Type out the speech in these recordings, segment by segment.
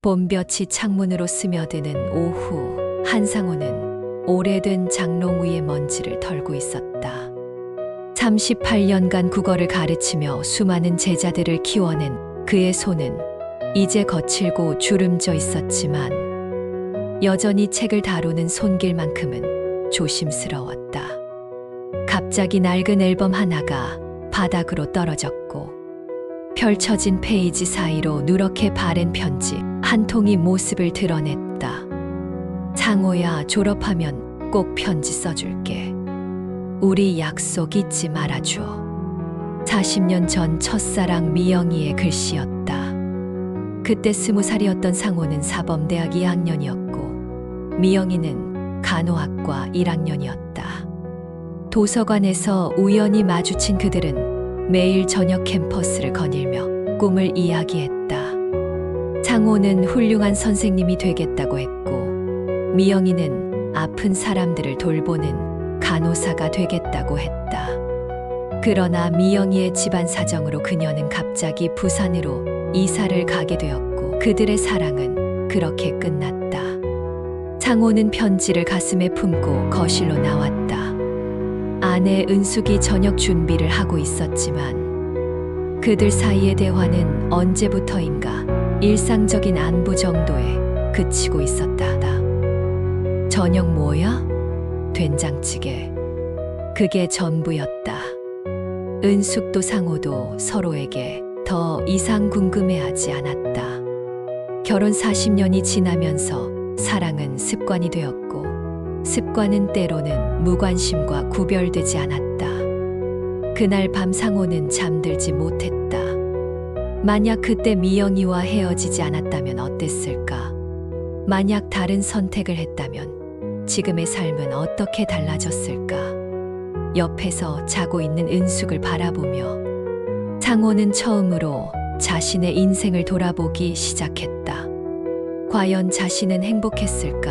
봄볕이 창문으로 스며드는 오후, 한상호는 오래된 장롱 위에 먼지를 털고 있었다. 38년간 국어를 가르치며 수많은 제자들을 키워낸 그의 손은 이제 거칠고 주름져 있었지만 여전히 책을 다루는 손길만큼은 조심스러웠다. 갑자기 낡은 앨범 하나가 바닥으로 떨어졌고 펼쳐진 페이지 사이로 누렇게 바랜 편지 한 통이 모습을 드러냈다. 상호야, 졸업하면 꼭 편지 써줄게. 우리 약속 잊지 말아줘. 40년 전 첫사랑 미영이의 글씨였다. 그때 20살이었던 상호는 사범대학 2학년이었고 미영이는 간호학과 1학년이었다. 도서관에서 우연히 마주친 그들은 매일 저녁 캠퍼스를 거닐며 꿈을 이야기했다. 상호는 훌륭한 선생님이 되겠다고 했고 미영이는 아픈 사람들을 돌보는 간호사가 되겠다고 했다. 그러나 미영이의 집안 사정으로 그녀는 갑자기 부산으로 이사를 가게 되었고 그들의 사랑은 그렇게 끝났다. 상호는 편지를 가슴에 품고 거실로 나왔다. 아내 은숙이 저녁 준비를 하고 있었지만 그들 사이의 대화는 언제부터인가 일상적인 안부 정도에 그치고 있었다. 저녁 뭐야? 된장찌개. 그게 전부였다. 은숙도 상호도 서로에게 더 이상 궁금해하지 않았다. 결혼 40년이 지나면서 사랑은 습관이 되었고 습관은 때로는 무관심과 구별되지 않았다. 그날 밤 상호는 잠들지 못했다. 만약 그때 미영이와 헤어지지 않았다면 어땠을까? 만약 다른 선택을 했다면 지금의 삶은 어떻게 달라졌을까? 옆에서 자고 있는 은숙을 바라보며 상호는 처음으로 자신의 인생을 돌아보기 시작했다. 과연 자신은 행복했을까?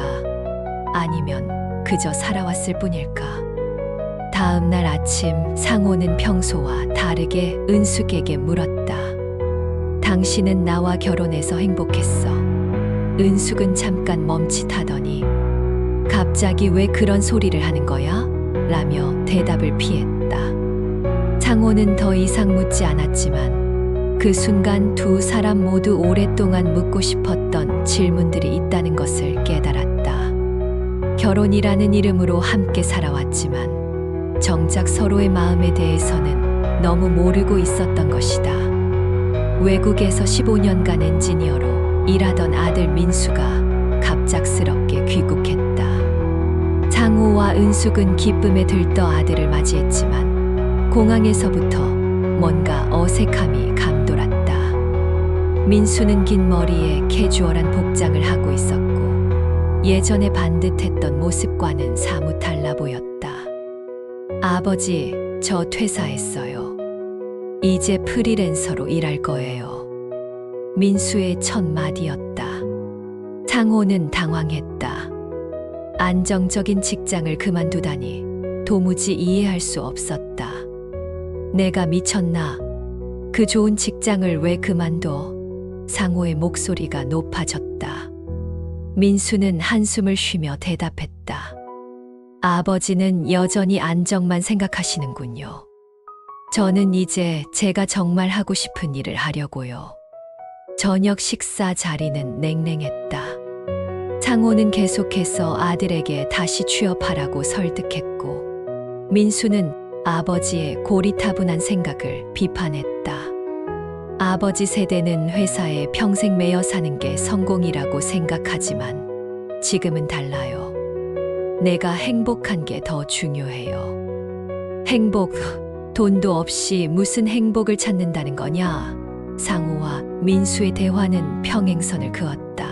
아니면 그저 살아왔을 뿐일까? 다음 날 아침 상호는 평소와 다르게 은숙에게 물었다. 당신은 나와 결혼해서 행복했어. 은숙은 잠깐 멈칫하더니 갑자기 왜 그런 소리를 하는 거야? 라며 대답을 피했다. 상호는 더 이상 묻지 않았지만 그 순간 두 사람 모두 오랫동안 묻고 싶었던 질문들이 있다는 것을 깨달았다. 결혼이라는 이름으로 함께 살아왔지만 정작 서로의 마음에 대해서는 너무 모르고 있었던 것이다. 외국에서 15년간 엔지니어로 일하던 아들 민수가 갑작스럽게 귀국했다. 상호와 은숙은 기쁨에 들떠 아들을 맞이했지만 공항에서부터 뭔가 어색함이 감돌았다. 민수는 긴 머리에 캐주얼한 복장을 하고 있었고 예전에 반듯했던 모습과는 사뭇 달라 보였다. 아버지, 저 퇴사했어요. 이제 프리랜서로 일할 거예요. 민수의 첫 마디였다. 상호는 당황했다. 안정적인 직장을 그만두다니 도무지 이해할 수 없었다. 내가 미쳤나? 그 좋은 직장을 왜 그만둬? 상호의 목소리가 높아졌다. 민수는 한숨을 쉬며 대답했다. 아버지는 여전히 안정만 생각하시는군요. 저는 이제 제가 정말 하고 싶은 일을 하려고요. 저녁 식사 자리는 냉랭했다. 상호는 계속해서 아들에게 다시 취업하라고 설득했고 민수는 아버지의 고리타분한 생각을 비판했다. 아버지 세대는 회사에 평생 매여 사는 게 성공이라고 생각하지만 지금은 달라요. 내가 행복한 게 더 중요해요. 행복, 돈도 없이 무슨 행복을 찾는다는 거냐? 상호와 민수의 대화는 평행선을 그었다.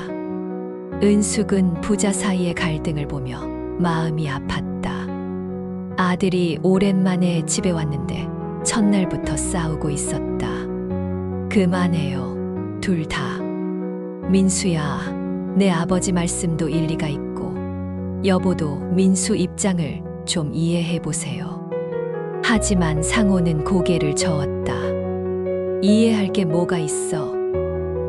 은숙은 부자 사이의 갈등을 보며 마음이 아팠다. 아들이 오랜만에 집에 왔는데 첫날부터 싸우고 있었다. 그만해요, 둘 다. 민수야, 내 아버지 말씀도 일리가 있고 여보도 민수 입장을 좀 이해해 보세요. 하지만 상호는 고개를 저었다. 이해할 게 뭐가 있어?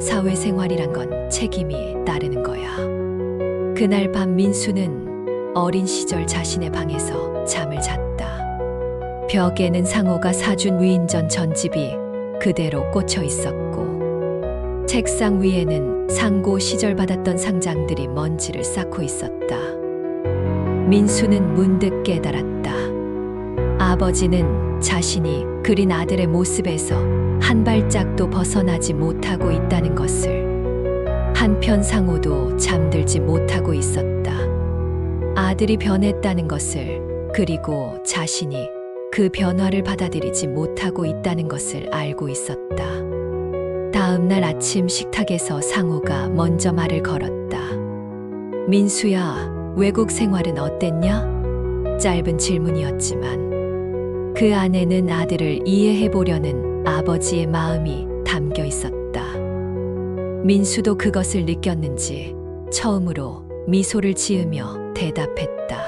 사회생활이란 건 책임이 따르는 거야. 그날 밤 민수는 어린 시절 자신의 방에서 잠을 잤다. 벽에는 상호가 사준 위인전 전집이 그대로 꽂혀 있었고, 책상 위에는 상고 시절 받았던 상장들이 먼지를 쌓고 있었다. 민수는 문득 깨달았다. 아버지는 자신이 그린 아들의 모습에서 한 발짝도 벗어나지 못하고 있다는 것을, 한편 상호도 잠들지 못하고 있었다. 아들이 변했다는 것을, 그리고 자신이 그 변화를 받아들이지 못하고 있다는 것을 알고 있었다. 다음 날 아침 식탁에서 상호가 먼저 말을 걸었다. 민수야, 외국 생활은 어땠냐? 짧은 질문이었지만 그 안에는 아들을 이해해 보려는 아버지의 마음이 담겨 있었다. 민수도 그것을 느꼈는지 처음으로 미소를 지으며 대답했다.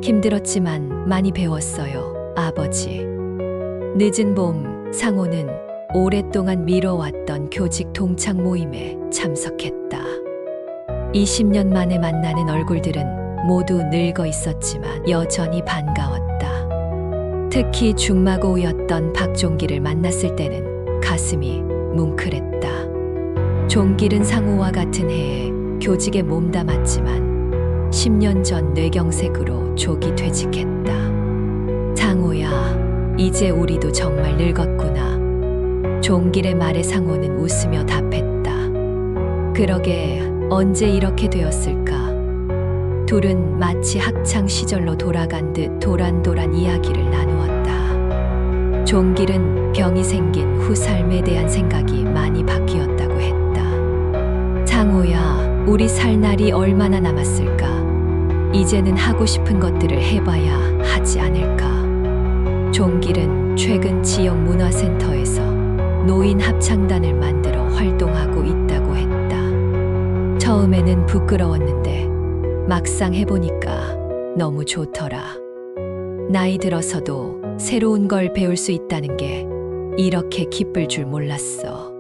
힘들었지만 많이 배웠어요, 아버지. 늦은 봄, 상호는 오랫동안 미뤄왔던 교직 동창 모임에 참석했다. 20년 만에 만나는 얼굴들은 모두 늙어 있었지만 여전히 반가웠다. 특히 중마고우였던 박종길을 만났을 때는 가슴이 뭉클했다. 종길은 상호와 같은 해에 교직에 몸담았지만 10년 전 뇌경색으로 조기 퇴직했다. 상호야, 이제 우리도 정말 늙었구나. 종길의 말에 상호는 웃으며 답했다. 그러게, 언제 이렇게 되었을까? 둘은 마치 학창 시절로 돌아간 듯 도란도란 이야기를 나누었다. 종길은 병이 생긴 후 삶에 대한 생각이 많이 바뀌었다고 했다. 상호야, 우리 살 날이 얼마나 남았을까? 이제는 하고 싶은 것들을 해봐야 하지 않을까? 종길은 최근 지역 문화센터에서 노인 합창단을 만들어 활동하고 있다고 했다. 처음에는 부끄러웠는데 막상 해보니까 너무 좋더라. 나이 들어서도 새로운 걸 배울 수 있다는 게 이렇게 기쁠 줄 몰랐어.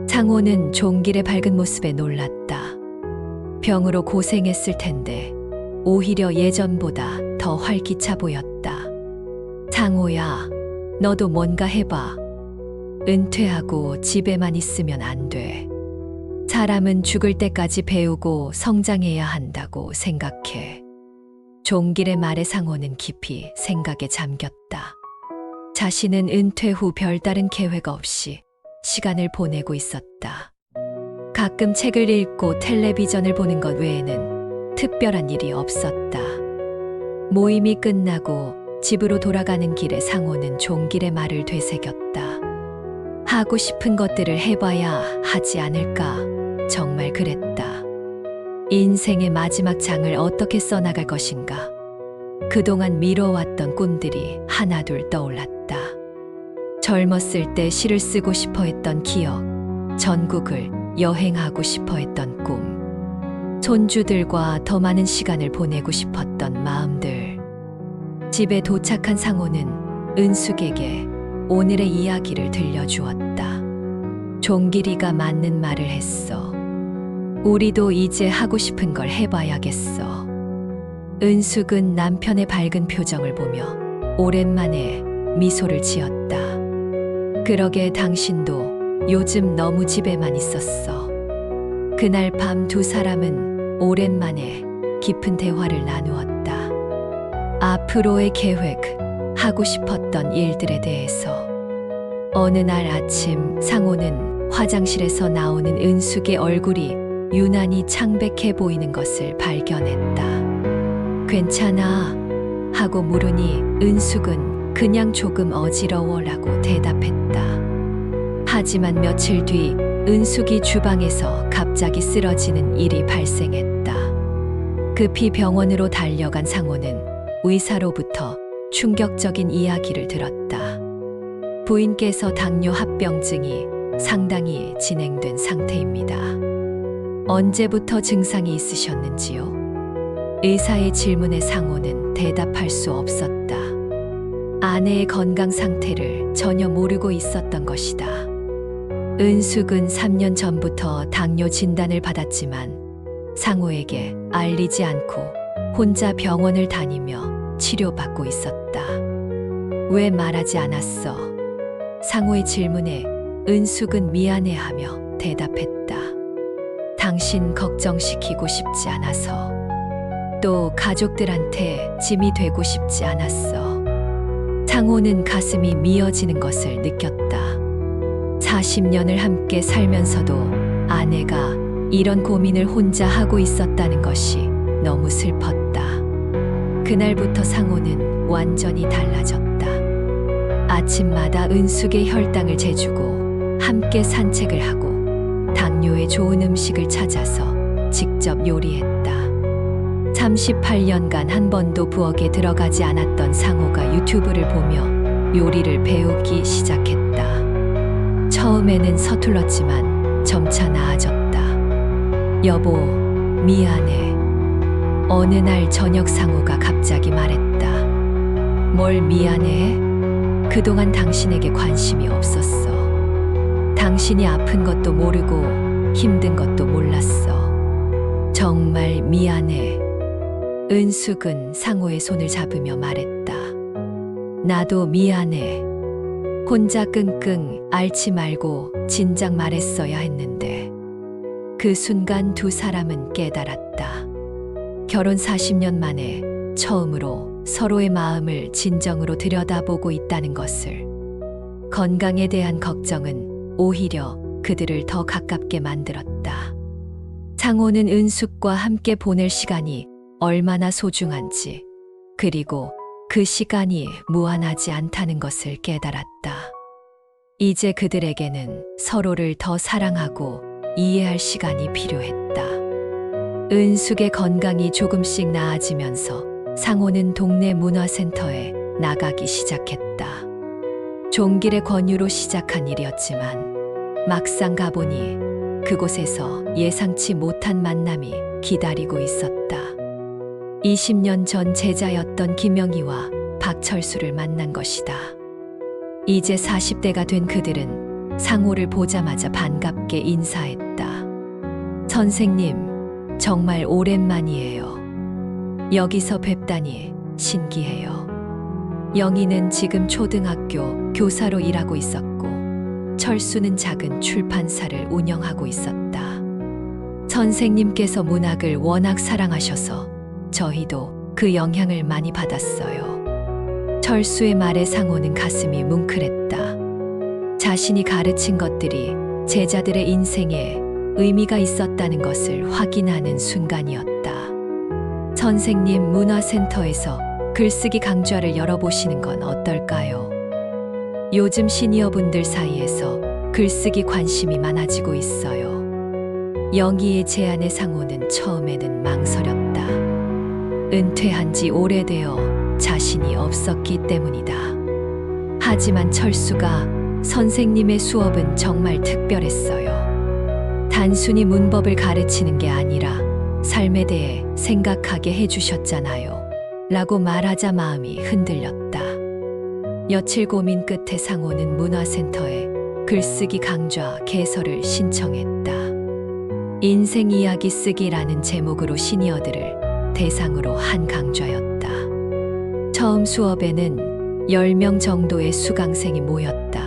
상호는 종길의 밝은 모습에 놀랐다. 병으로 고생했을 텐데 오히려 예전보다 더 활기차 보였다. 상호야, 너도 뭔가 해봐. 은퇴하고 집에만 있으면 안 돼. 사람은 죽을 때까지 배우고 성장해야 한다고 생각해. 종길의 말에 상호는 깊이 생각에 잠겼다. 자신은 은퇴 후 별다른 계획 없이 시간을 보내고 있었다. 가끔 책을 읽고 텔레비전을 보는 것 외에는 특별한 일이 없었다. 모임이 끝나고 집으로 돌아가는 길에 상호는 종길의 말을 되새겼다. 하고 싶은 것들을 해봐야 하지 않을까? 정말 그랬다. 인생의 마지막 장을 어떻게 써나갈 것인가? 그동안 미뤄왔던 꿈들이 하나둘 떠올랐다. 젊었을 때 시를 쓰고 싶어 했던 기억, 전국을 여행하고 싶어 했던 꿈, 손주들과 더 많은 시간을 보내고 싶었던 마음들. 집에 도착한 상호는 은숙에게 오늘의 이야기를 들려주었다. 종길이가 맞는 말을 했어. 우리도 이제 하고 싶은 걸 해봐야겠어. 은숙은 남편의 밝은 표정을 보며 오랜만에 미소를 지었다. 그러게, 당신도 요즘 너무 집에만 있었어. 그날 밤 두 사람은 오랜만에 깊은 대화를 나누었다. 앞으로의 계획, 하고 싶었던 일들에 대해서. 어느 날 아침 상호는 화장실에서 나오는 은숙의 얼굴이 유난히 창백해 보이는 것을 발견했다. 괜찮아? 하고 물으니 은숙은 그냥 조금 어지러워라고 대답했다. 하지만 며칠 뒤 은숙이 주방에서 갑자기 쓰러지는 일이 발생했다. 급히 병원으로 달려간 상호는 의사로부터 충격적인 이야기를 들었다. 부인께서 당뇨 합병증이 상당히 진행된 상태입니다. 언제부터 증상이 있으셨는지요? 의사의 질문에 상호는 대답할 수 없었다. 아내의 건강 상태를 전혀 모르고 있었던 것이다. 은숙은 3년 전부터 당뇨 진단을 받았지만 상호에게 알리지 않고 혼자 병원을 다니며 치료받고 있었다. 왜 말하지 않았어? 상호의 질문에 은숙은 미안해하며 대답했다. 당신 걱정시키고 싶지 않아서. 또 가족들한테 짐이 되고 싶지 않았어. 상호는 가슴이 미어지는 것을 느꼈다. 40년을 함께 살면서도 아내가 이런 고민을 혼자 하고 있었다는 것이 너무 슬펐다. 그날부터 상호는 완전히 달라졌다. 아침마다 은숙의 혈당을 재주고 함께 산책을 하고 당뇨에 좋은 음식을 찾아서 직접 요리했다. 38년간 한 번도 부엌에 들어가지 않았던 상호가 유튜브를 보며 요리를 배우기 시작했다. 처음에는 서툴렀지만 점차 나아졌다. 여보, 미안해. 어느 날 저녁 상호가 갑자기 말했다. 뭘 미안해? 그동안 당신에게 관심이 없었어. 당신이 아픈 것도 모르고 힘든 것도 몰랐어. 정말 미안해. 은숙은 상호의 손을 잡으며 말했다. 나도 미안해. 혼자 끙끙 앓지 말고 진작 말했어야 했는데. 그 순간 두 사람은 깨달았다. 결혼 40년 만에 처음으로 서로의 마음을 진정으로 들여다보고 있다는 것을. 건강에 대한 걱정은 오히려 그들을 더 가깝게 만들었다. 상호는 은숙과 함께 보낼 시간이 얼마나 소중한지, 그리고 그 시간이 무한하지 않다는 것을 깨달았다. 이제 그들에게는 서로를 더 사랑하고 이해할 시간이 필요했다. 은숙의 건강이 조금씩 나아지면서 상호는 동네 문화센터에 나가기 시작했다. 종길의 권유로 시작한 일이었지만 막상 가보니 그곳에서 예상치 못한 만남이 기다리고 있었다. 20년 전 제자였던 김영희와 박철수를 만난 것이다. 이제 40대가 된 그들은 상호를 보자마자 반갑게 인사했다. 선생님, 정말 오랜만이에요. 여기서 뵙다니 신기해요. 영희는 지금 초등학교 교사로 일하고 있었고, 철수는 작은 출판사를 운영하고 있었다. 선생님께서 문학을 워낙 사랑하셔서 저희도 그 영향을 많이 받았어요. 철수의 말에 상호는 가슴이 뭉클했다. 자신이 가르친 것들이 제자들의 인생에 의미가 있었다는 것을 확인하는 순간이었다. 선생님, 문화센터에서 글쓰기 강좌를 열어보시는 건 어떨까요? 요즘 시니어분들 사이에서 글쓰기 관심이 많아지고 있어요. 영희의 제안에 상호는 처음에는 망설였다. 은퇴한 지 오래되어 자신이 없었기 때문이다. 하지만 철수가 선생님의 수업은 정말 특별했어요. 단순히 문법을 가르치는 게 아니라 삶에 대해 생각하게 해주셨잖아요. 라고 말하자 마음이 흔들렸다. 며칠 고민 끝에 상호는 문화센터에 글쓰기 강좌 개설을 신청했다. 인생 이야기 쓰기라는 제목으로 시니어들을 대상으로 한 강좌였다. 처음 수업에는 10명 정도의 수강생이 모였다.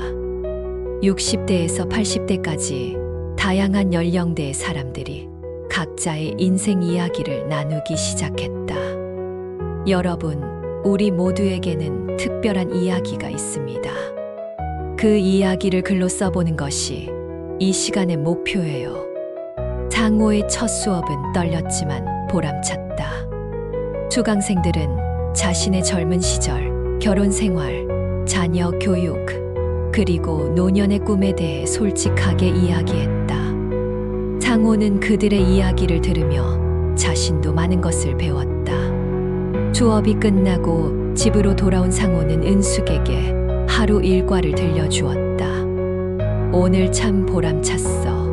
60대에서 80대까지 다양한 연령대의 사람들이 각자의 인생 이야기를 나누기 시작했다. 여러분, 우리 모두에게는 특별한 이야기가 있습니다. 그 이야기를 글로 써보는 것이 이 시간의 목표예요. 상호의 첫 수업은 떨렸지만 보람찼다. 수강생들은 자신의 젊은 시절, 결혼 생활, 자녀 교육, 그리고 노년의 꿈에 대해 솔직하게 이야기했다. 상호는 그들의 이야기를 들으며 자신도 많은 것을 배웠다. 수업이 끝나고 집으로 돌아온 상호는 은숙에게 하루 일과를 들려주었다. 오늘 참 보람찼어.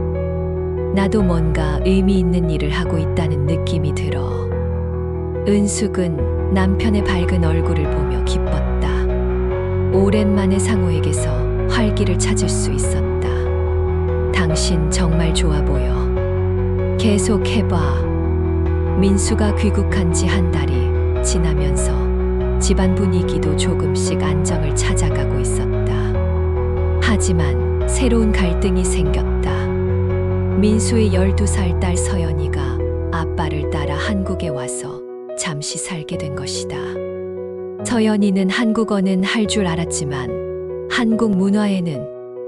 나도 뭔가 의미 있는 일을 하고 있다는 느낌이 들어. 은숙은 남편의 밝은 얼굴을 보며 기뻤다. 오랜만에 상호에게서 활기를 찾을 수 있었다. 당신 정말 좋아 보여. 계속 해봐. 민수가 귀국한 지 한 달이 지나면서 집안 분위기도 조금씩 안정을 찾아가고 있었다. 하지만 새로운 갈등이 생겼다. 민수의 12살 딸 서연이가 아빠를 따라 한국에 와서 잠시 살게 된 것이다. 서연이는 한국어는 할 줄 알았지만 한국 문화에는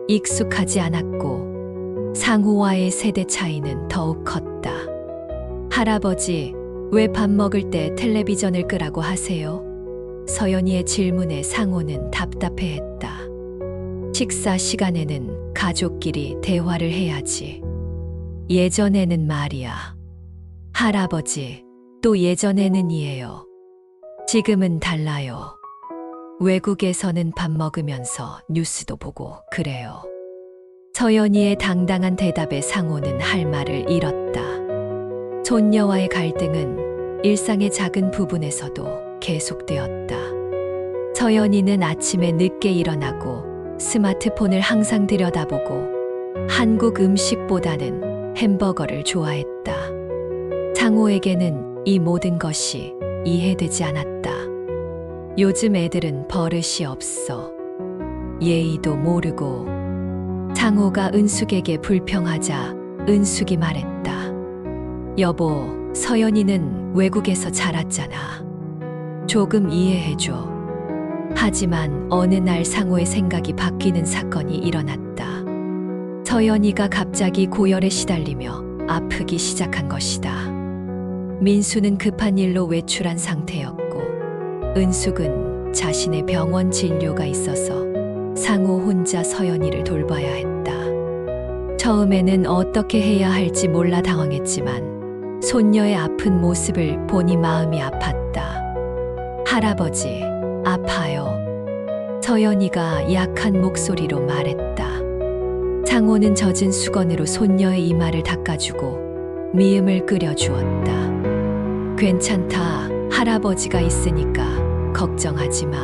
익숙하지 않았고 상호와의 세대 차이는 더욱 컸다. 할아버지, 왜 밥 먹을 때 텔레비전을 끄라고 하세요? 서연이의 질문에 상호는 답답해했다. 식사 시간에는 가족끼리 대화를 해야지. 예전에는 말이야. 할아버지, 또 예전에는이에요. 지금은 달라요. 외국에서는 밥 먹으면서 뉴스도 보고 그래요. 서연이의 당당한 대답에 상호는 할 말을 잃었다. 손녀와의 갈등은 일상의 작은 부분에서도 계속되었다. 서연이는 아침에 늦게 일어나고 스마트폰을 항상 들여다보고 한국 음식보다는 햄버거를 좋아했다. 상호에게는 이 모든 것이 이해되지 않았다. 요즘 애들은 버릇이 없어. 예의도 모르고. 상호가 은숙에게 불평하자 은숙이 말했다. 여보, 서연이는 외국에서 자랐잖아. 조금 이해해줘. 하지만 어느 날 상호의 생각이 바뀌는 사건이 일어났다. 서연이가 갑자기 고열에 시달리며 아프기 시작한 것이다. 민수는 급한 일로 외출한 상태였고 은숙은 자신의 병원 진료가 있어서 상호 혼자 서연이를 돌봐야 했다. 처음에는 어떻게 해야 할지 몰라 당황했지만 손녀의 아픈 모습을 보니 마음이 아팠다. 할아버지, 아파요. 서연이가 약한 목소리로 말했다. 상호는 젖은 수건으로 손녀의 이마를 닦아주고 미음을 끓여주었다. 괜찮다. 할아버지가 있으니까 걱정하지 마.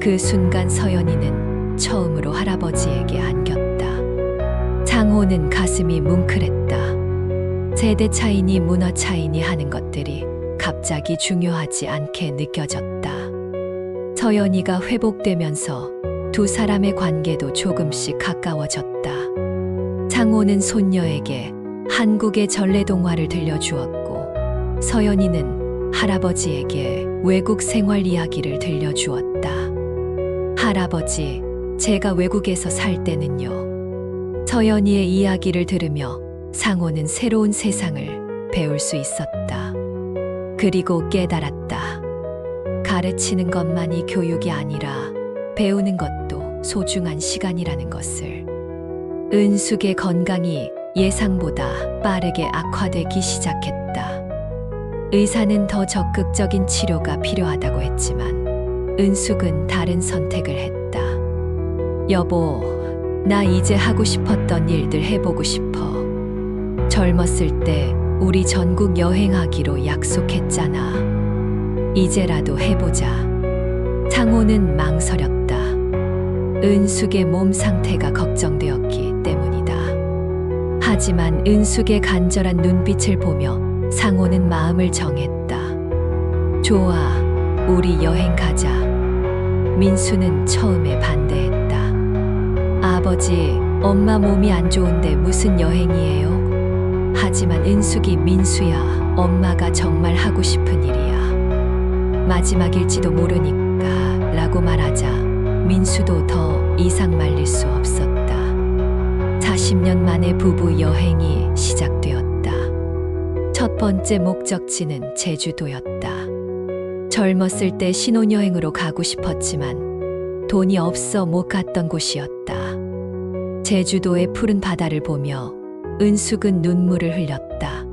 그 순간 서연이는 처음으로 할아버지에게 안겼다. 상호는 가슴이 뭉클했다. 세대 차이니 문화 차이니 하는 것들이 갑자기 중요하지 않게 느껴졌다. 서연이가 회복되면서 두 사람의 관계도 조금씩 가까워졌다. 상호는 손녀에게 한국의 전래동화를 들려주었고 서연이는 할아버지에게 외국 생활 이야기를 들려주었다. 할아버지, 제가 외국에서 살 때는요. 서연이의 이야기를 들으며 상호는 새로운 세상을 배울 수 있었다. 그리고 깨달았다. 가르치는 것만이 교육이 아니라 배우는 것도 소중한 시간이라는 것을. 은숙의 건강이 예상보다 빠르게 악화되기 시작했다. 의사는 더 적극적인 치료가 필요하다고 했지만 은숙은 다른 선택을 했다. 여보, 나 이제 하고 싶었던 일들 해보고 싶어. 젊었을 때 우리 전국 여행하기로 약속했잖아. 이제라도 해보자. 상호는 망설였다. 은숙의 몸 상태가 걱정되었기 때문이다. 하지만 은숙의 간절한 눈빛을 보며 상호는 마음을 정했다. 좋아, 우리 여행 가자. 민수는 처음에 반대했다. 아버지, 엄마 몸이 안 좋은데 무슨 여행이에요? 하지만 은숙이 민수야, 엄마가 정말 하고 싶은 일이야. 마지막일지도 모르니까 라고 말하자 민수도 더 이상 말릴 수 없었다. 40년 만에 부부 여행이 시작되었다. 첫 번째 목적지는 제주도였다. 젊었을 때 신혼여행으로 가고 싶었지만 돈이 없어 못 갔던 곳이었다. 제주도의 푸른 바다를 보며 은숙은 눈물을 흘렸다.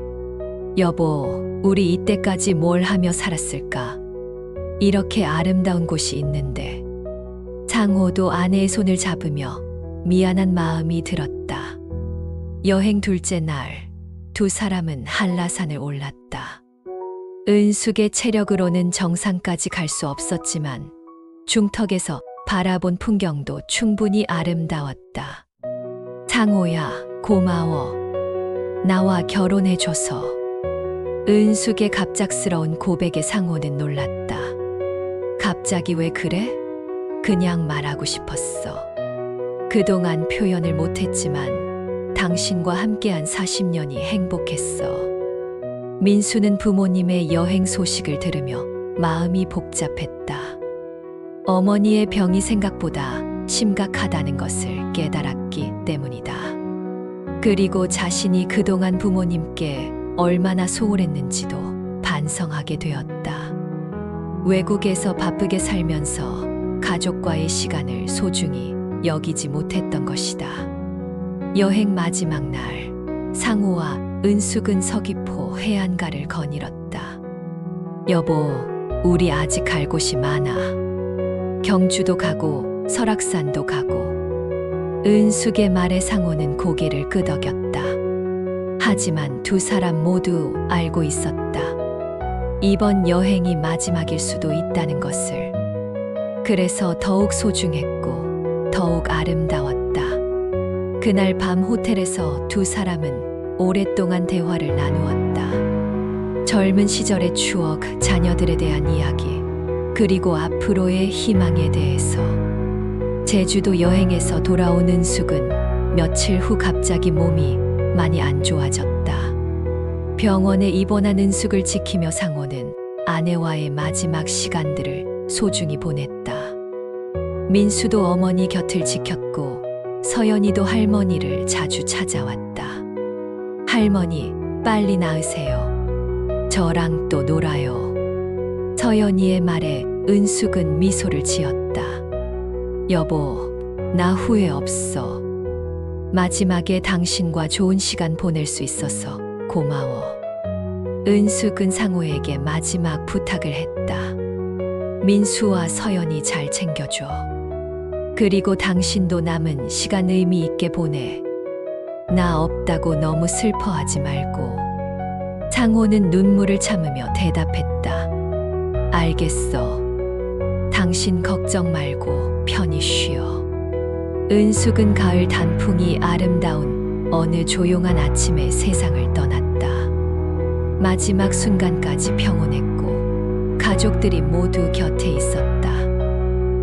여보, 우리 이때까지 뭘 하며 살았을까? 이렇게 아름다운 곳이 있는데. 상호도 아내의 손을 잡으며 미안한 마음이 들었다. 여행 둘째 날, 두 사람은 한라산을 올랐다. 은숙의 체력으로는 정상까지 갈 수 없었지만 중턱에서 바라본 풍경도 충분히 아름다웠다. 상호야, 고마워. 나와 결혼해줘서. 은숙의 갑작스러운 고백에 상호는 놀랐다. 갑자기 왜 그래? 그냥 말하고 싶었어. 그동안 표현을 못했지만 당신과 함께한 40년이 행복했어. 민수는 부모님의 여행 소식을 들으며 마음이 복잡했다. 어머니의 병이 생각보다 심각하다는 것을 깨달았기 때문이다. 그리고 자신이 그동안 부모님께 얼마나 소홀했는지도 반성하게 되었다. 외국에서 바쁘게 살면서 가족과의 시간을 소중히 여기지 못했던 것이다. 여행 마지막 날, 상호와 은숙은 서귀포 해안가를 거닐었다. 여보, 우리 아직 갈 곳이 많아. 경주도 가고 설악산도 가고. 은숙의 말에 상호는 고개를 끄덕였다. 하지만 두 사람 모두 알고 있었다. 이번 여행이 마지막일 수도 있다는 것을. 그래서 더욱 소중했고 더욱 아름다웠다. 그날 밤 호텔에서 두 사람은 오랫동안 대화를 나누었다. 젊은 시절의 추억, 자녀들에 대한 이야기, 그리고 앞으로의 희망에 대해서. 제주도 여행에서 돌아온 은숙은 며칠 후 갑자기 몸이 많이 안 좋아졌다. 병원에 입원한 은숙을 지키며 상호는 아내와의 마지막 시간들을 소중히 보냈다. 민수도 어머니 곁을 지켰고 서연이도 할머니를 자주 찾아왔다. 할머니, 빨리 나으세요. 저랑 또 놀아요. 서연이의 말에 은숙은 미소를 지었다. 여보, 나 후회 없어. 마지막에 당신과 좋은 시간 보낼 수 있어서 고마워. 은숙은 상호에게 마지막 부탁을 했다. 민수와 서연이 잘 챙겨줘. 그리고 당신도 남은 시간 의미 있게 보내. 나 없다고 너무 슬퍼하지 말고. 상호는 눈물을 참으며 대답했다. 알겠어. 당신 걱정 말고 편히 쉬어. 은숙은 가을 단풍이 아름다운 어느 조용한 아침에 세상을 떠났다. 마지막 순간까지 평온했고 가족들이 모두 곁에 있었다.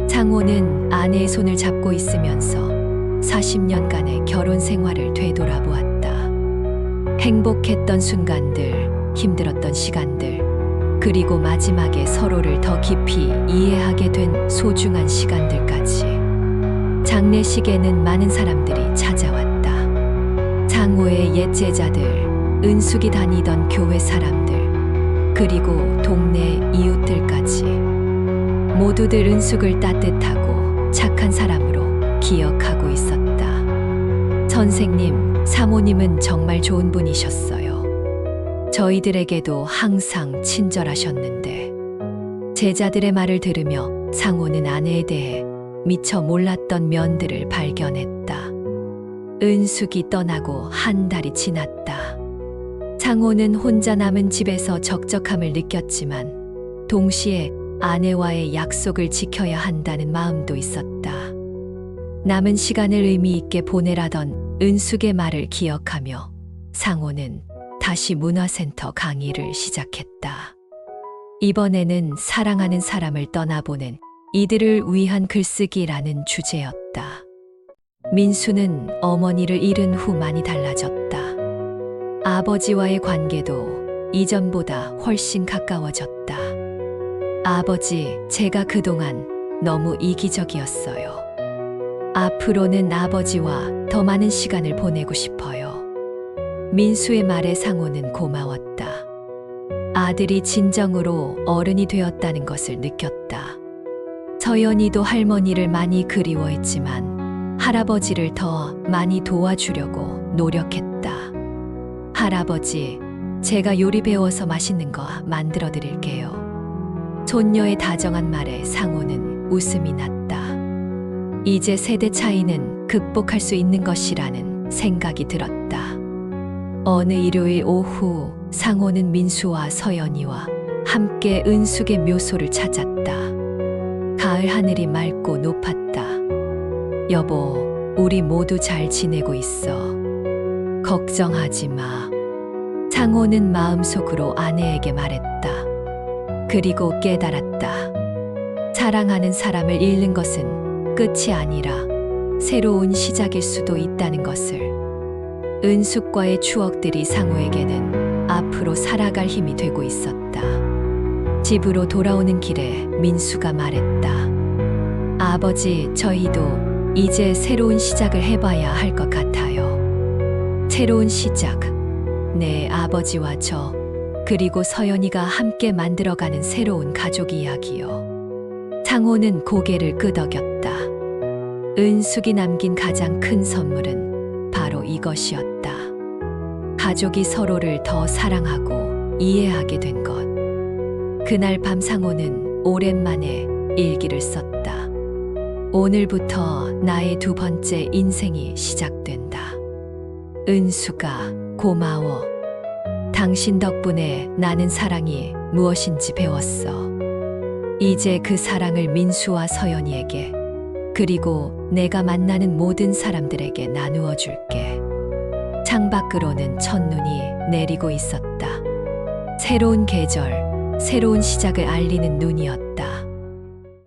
상호는 아내의 손을 잡고 있으면서 40년간의 결혼 생활을 되돌아보았다. 행복했던 순간들, 힘들었던 시간들, 그리고 마지막에 서로를 더 깊이 이해하게 된 소중한 시간들까지. 장례식에는 많은 사람들이 찾아왔다. 상호의 옛 제자들, 은숙이 다니던 교회 사람들, 그리고 동네 이웃들까지. 모두들 은숙을 따뜻하고 착한 사람으로 기억하고 있었다. 선생님, 사모님은 정말 좋은 분이셨어요. 저희들에게도 항상 친절하셨는데. 제자들의 말을 들으며 상호는 아내에 대해 미처 몰랐던 면들을 발견했다. 은숙이 떠나고 한 달이 지났다. 상호는 혼자 남은 집에서 적적함을 느꼈지만 동시에 아내와의 약속을 지켜야 한다는 마음도 있었다. 남은 시간을 의미 있게 보내라던 은숙의 말을 기억하며 상호는 다시 문화센터 강의를 시작했다. 이번에는 사랑하는 사람을 떠나보낸 이들을 위한 글쓰기라는 주제였다. 민수는 어머니를 잃은 후 많이 달라졌다. 아버지와의 관계도 이전보다 훨씬 가까워졌다. 아버지, 제가 그동안 너무 이기적이었어요. 앞으로는 아버지와 더 많은 시간을 보내고 싶어요. 민수의 말에 상호는 고마웠다. 아들이 진정으로 어른이 되었다는 것을 느꼈다. 서연이도 할머니를 많이 그리워했지만 할아버지를 더 많이 도와주려고 노력했다. 할아버지, 제가 요리 배워서 맛있는 거 만들어 드릴게요. 손녀의 다정한 말에 상호는 웃음이 났다. 이제 세대 차이는 극복할 수 있는 것이라는 생각이 들었다. 어느 일요일 오후 상호는 민수와 서연이와 함께 은숙의 묘소를 찾았다. 가을 하늘이 맑고 높았다. 여보, 우리 모두 잘 지내고 있어. 걱정하지 마. 상호는 마음속으로 아내에게 말했다. 그리고 깨달았다. 사랑하는 사람을 잃는 것은 끝이 아니라 새로운 시작일 수도 있다는 것을. 은숙과의 추억들이 상호에게는 앞으로 살아갈 힘이 되고 있었다. 집으로 돌아오는 길에 민수가 말했다. 아버지, 저희도 이제 새로운 시작을 해봐야 할 것 같아요. 새로운 시작. 네, 아버지와 저, 그리고 서연이가 함께 만들어가는 새로운 가족 이야기요. 상호는 고개를 끄덕였다. 은숙이 남긴 가장 큰 선물은 바로 이것이었다. 가족이 서로를 더 사랑하고 이해하게 된 것. 그날 밤 상호는 오랜만에 일기를 썼다. 오늘부터 나의 두 번째 인생이 시작된다. 은수가 고마워. 당신 덕분에 나는 사랑이 무엇인지 배웠어. 이제 그 사랑을 민수와 서연이에게, 그리고 내가 만나는 모든 사람들에게 나누어 줄게. 창밖으로는 첫눈이 내리고 있었다. 새로운 계절, 새로운 시작을 알리는 눈이었다.